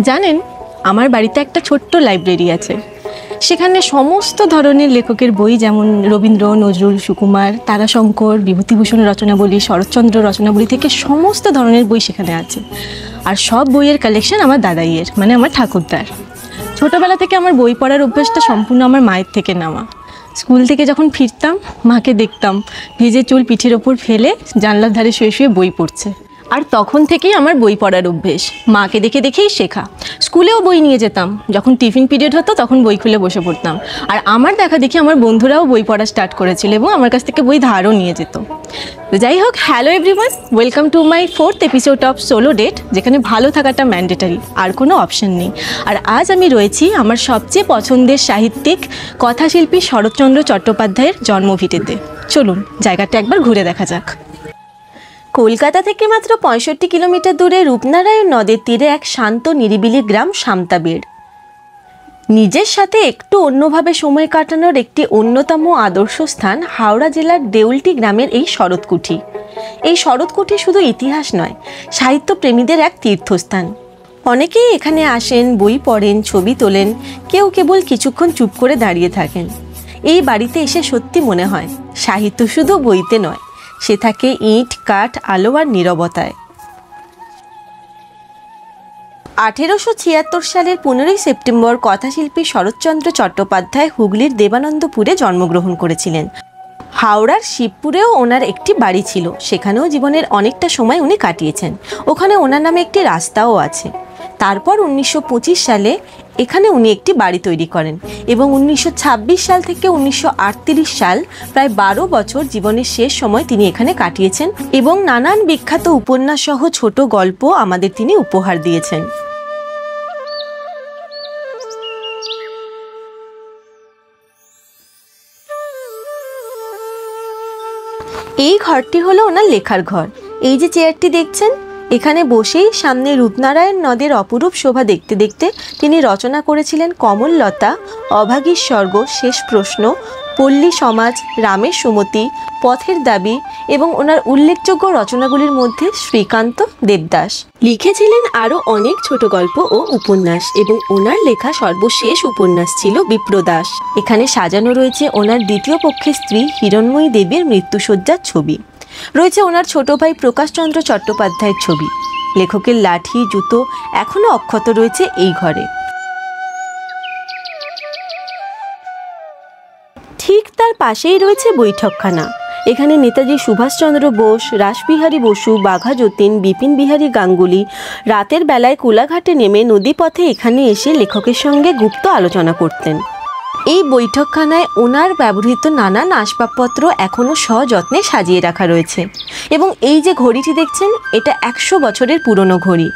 জানেন, আমার বাড়িতে একটা ছোট্ট লাইব্রেরি আছে। সেখানে সমস্ত ধরনের লেখকের বই, যেমন রবীন্দ্র, নজরুল, সুকুমার, তারাশঙ্কর, বিভূতিভূষণ রচনাবলী, শরৎচন্দ্র রচনাবলী থেকে সমস্ত ধরনের বই সেখানে আছে। আর সব বইয়ের কালেকশন আমার দাদাইয়ের, মানে আমার ঠাকুরদার। ছোটোবেলা থেকে আমার বই পড়ার অভ্যাসটা সম্পূর্ণ আমার মায়ের থেকে নেওয়া। স্কুল থেকে যখন ফিরতাম, মাকে দেখতাম ভিজে চুল পিঠের ওপর ফেলে জানলার ধারে শুয়ে শুয়ে বই পড়ছে। আর তখন থেকেই আমার বই পড়ার অভ্যেস, মাকে দেখে দেখেই শেখা। স্কুলেও বই নিয়ে যেতাম, যখন টিফিন পিরিয়ড হতো তখন বই খুলে বসে পড়তাম। আর আমার দেখা দেখি আমার বন্ধুরাও বই পড়া স্টার্ট করেছিল এবং আমার কাছ থেকে বই ধারও নিয়ে যেত। তো যাই হোক, hello everyone, welcome to my 4th episode of solo date, যেখানে ভালো থাকাটা ম্যান্ডেটারি, আর কোনো অপশন নেই। আর আজ আমি রয়েছি আমার সবচেয়ে পছন্দের সাহিত্যিক কথাশিল্পী শরৎচন্দ্র চট্টোপাধ্যায়ের জন্মভিটেতে। চলুন জায়গাটা একবার ঘুরে দেখা যাক। কলকাতা থেকে মাত্র 65 কিলোমিটার দূরে রূপনারায়ণ নদের তীরে এক শান্ত নিরিবিলি গ্রাম সামতাবেড়। নিজের সাথে একটু অন্যভাবে সময় কাটানোর একটি অন্যতম আদর্শ স্থান হাওড়া জেলার দেউলটি গ্রামের এই শরৎকুঠি। এই শরৎকুঠি শুধু ইতিহাস নয়, সাহিত্যপ্রেমীদের এক তীর্থস্থান। অনেকেই এখানে আসেন, বই পড়েন, ছবি তোলেন, কেউ কেবল কিছুক্ষণ চুপ করে দাঁড়িয়ে থাকেন। এই বাড়িতে এসে সত্যি মনে হয় সাহিত্য শুধু বইতে নয়, সে থাকে ইট, কাঠ, আলো আর নীরবতায়। 1876 সালের 15ই সেপ্টেম্বর কথাশিল্পী শরৎচন্দ্র চট্টোপাধ্যায় হুগলির দেবানন্দপুরে জন্মগ্রহণ করেছিলেন। হাওড়ার শিবপুরেও ওনার একটি বাড়ি ছিল, সেখানেও জীবনের অনেকটা সময় উনি কাটিয়েছেন। ওখানে ওনার নামে একটি রাস্তাও আছে। তারপর 1925 সালে এখানে উনি একটি বাড়ি তৈরি করেন এবং 1926 সাল থেকে 1938 সাল, প্রায় 12 বছর জীবনের শেষ সময় তিনি এখানে কাটিয়েছেন এবং নানান বিখ্যাত উপন্যাস সহ ছোট গল্প আমাদের তিনি উপহার দিয়েছেন। এই ঘরটি হলো ওনার লেখার ঘর। এই যে চেয়ারটি দেখছেন, এখানে বসেই সামনে রূপনারায়ণ নদের অপরূপ শোভা দেখতে দেখতে তিনি রচনা করেছিলেন কমললতা, অভাগীর স্বর্গ, শেষ প্রশ্ন, পল্লী সমাজ, রামের সুমতি, পথের দাবি এবং ওনার উল্লেখযোগ্য রচনাগুলির মধ্যে শ্রীকান্ত, দেবদাস। লিখেছিলেন আরও অনেক ছোট গল্প ও উপন্যাস এবং ওনার লেখা সর্বশেষ উপন্যাস ছিল বিপ্রদাস। এখানে সাজানো রয়েছে ওনার দ্বিতীয় পক্ষের স্ত্রী হিরণ্ময়ী দেবীর মৃত্যুশয্যার ছবি, রয়েছে ওনার ছোট ভাই প্রকাশচন্দ্র চট্টোপাধ্যায়ের ছবি। লেখকের লাঠি, জুতো এখনো অক্ষত রয়েছে এই ঘরে। ঠিক তার পাশেই রয়েছে বৈঠকখানা। এখানে নেতাজি সুভাষচন্দ্র বোস, রাসবিহারী বসু, বাঘা যতীন, বিপিন বিহারী গাঙ্গুলি রাতের বেলায় কোলাঘাটে নেমে নদীপথে এখানে এসে লেখকের সঙ্গে গুপ্ত আলোচনা করতেন। এই বৈঠকখানায় ওনার ব্যবহৃত নানান আসবাবপত্র এখনও সযত্নে সাজিয়ে রাখা রয়েছে এবং এই যে ঘড়িটি দেখছেন, এটা 100 বছরের পুরনো ঘড়ি।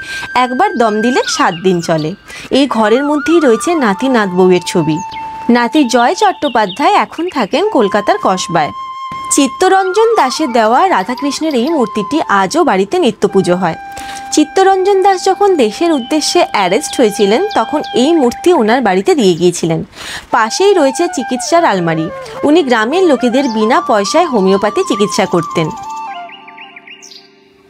একবার দম দিলে 7 দিন চলে। এই ঘরের মধ্যেই রয়েছে নাতি নাত বউয়ের ছবি। নাতি জয় চট্টোপাধ্যায় এখন থাকেন কলকাতার কসবায়। চিত্তরঞ্জন দাসের দেওয়া রাধাকৃষ্ণের এই মূর্তিটি আজও বাড়িতে নিত্য পুজো হয়। চিত্তরঞ্জন দাস যখন দেশের উদ্দেশ্যে অ্যারেস্ট হয়েছিলেন, তখন এই মূর্তি ওনার বাড়িতে দিয়ে গিয়েছিলেন। পাশেই রয়েছে চিকিৎসার আলমারি। উনি গ্রামের লোকেদের বিনা পয়সায় হোমিওপ্যাথি চিকিৎসা করতেন।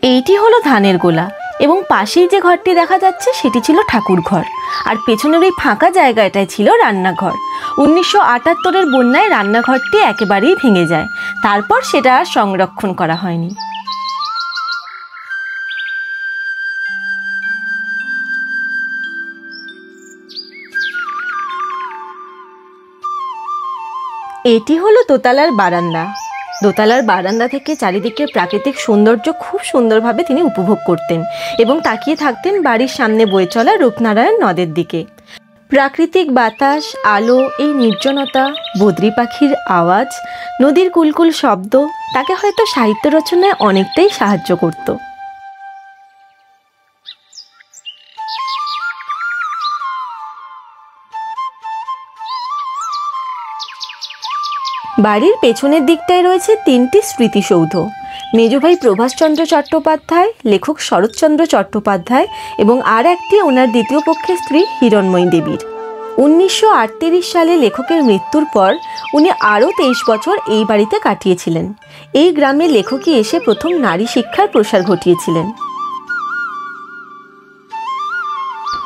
এইটি হলো ধানের গোলা এবং পাশেই যে ঘরটি দেখা যাচ্ছে সেটি ছিল ঠাকুর ঘর, আর পেছনের এই ফাঁকা জায়গাটায় ছিল রান্নাঘর। 1978-এর বন্যায় রান্নাঘরটি একেবারেই ভেঙে যায়, তারপর সেটা আর সংরক্ষণ করা হয়নি। এটি হলো দোতলার বারান্দা। দোতলার বারান্দা থেকে চারিদিকের প্রাকৃতিক সৌন্দর্য খুব সুন্দরভাবে তিনি উপভোগ করতেন এবং তাকিয়ে থাকতেন বাড়ির সামনে বয়ে চলা রূপনারায়ণ নদের দিকে। প্রাকৃতিক বাতাস, আলো, এই নির্জনতা, বদ্রি পাখির আওয়াজ, নদীর কুলকুল শব্দ তাকে হয়তো সাহিত্য রচনায় অনেকটাই সাহায্য করত। বাড়ির পেছনের দিকটায় রয়েছে 3টি স্মৃতিসৌধ। মেজ ভাই প্রভাষচন্দ্র চট্টোপাধ্যায়, লেখক শরৎচন্দ্র চট্টোপাধ্যায় এবং আর একটি ওনার দ্বিতীয় পক্ষের স্ত্রী হিরণ্ময়ী দেবীর। 1938 সালে লেখকের মৃত্যুর পর উনি আরও 23 বছর এই বাড়িতে কাটিয়েছিলেন। এই গ্রামে লেখকই এসে প্রথম নারী শিক্ষার প্রসার ঘটিয়েছিলেন।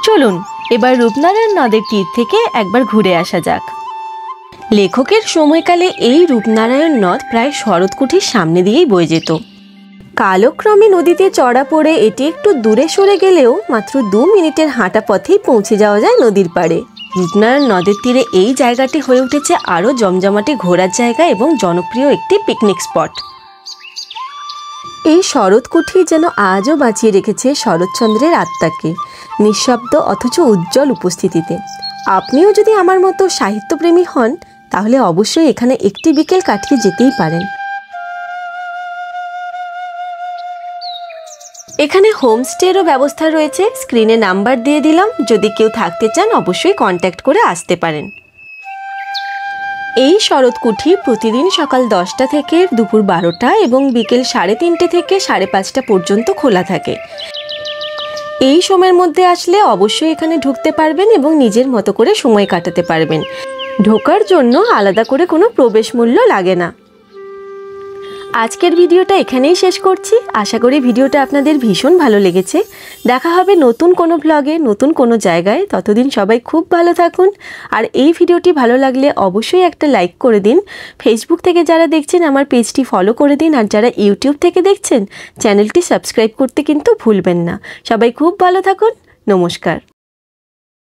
চলুন এবার রূপনারায়ণ নদের তীর থেকে একবার ঘুরে আসা যাক। লেখকের সময়কালে এই রূপনারায়ণ নদ প্রায় শরৎকুঠির সামনে দিয়েই বয়ে যেত। কালক্রমে নদীতে চড়া পড়ে এটি একটু দূরে সরে গেলেও মাত্র 2 মিনিটের হাঁটা পথেই পৌঁছে যাওয়া যায় নদীর পাড়ে। রূপনারায়ণ নদের তীরে এই জায়গাটি হয়ে উঠেছে আরও জমজমাটে ঘোরার জায়গা এবং জনপ্রিয় একটি পিকনিক স্পট। এই শরৎকুঠি যেন আজও বাঁচিয়ে রেখেছে শরৎচন্দ্রের আত্মাকে, নিঃশব্দ অথচ উজ্জ্বল উপস্থিতিতে। আপনিও যদি আমার মতো সাহিত্যপ্রেমী হন তাহলে অবশ্যই এখানে একটি বিকেল কাটিয়ে যেতেই পারেন। এখানে হোমস্টেরও ব্যবস্থা রয়েছে, স্ক্রিনে নাম্বার দিয়ে দিলাম, যদি কেউ থাকতে চান অবশ্যই কন্ট্যাক্ট করে আসতে পারেন। এই শরৎকুঠি প্রতিদিন সকাল 10টা থেকে দুপুর 12টা এবং বিকেল 3:30 থেকে 5:30 পর্যন্ত খোলা থাকে। এই সময়ের মধ্যে আসলে অবশ্যই এখানে ঢুকতে পারবেন এবং নিজের মতো করে সময় কাটাতে পারবেন। ঢোকার জন্য আলাদা করে কোনো প্রবেশ মূল্য লাগে না। আজকের ভিডিওটা এখানেই শেষ করছি। আশা করি ভিডিওটা আপনাদের ভীষণ ভালো লেগেছে। দেখা হবে নতুন কোনো ব্লগে, নতুন কোনো জায়গায়। ততদিন সবাই খুব ভালো থাকুন। আর এই ভিডিওটি ভালো লাগলে অবশ্যই একটা লাইক করে দিন। ফেসবুক থেকে যারা দেখছেন আমার পেজটি ফলো করে দিন, আর যারা ইউটিউব থেকে দেখছেন চ্যানেলটি সাবস্ক্রাইব করতে কিন্তু ভুলবেন না। সবাই খুব ভালো থাকুন। নমস্কার।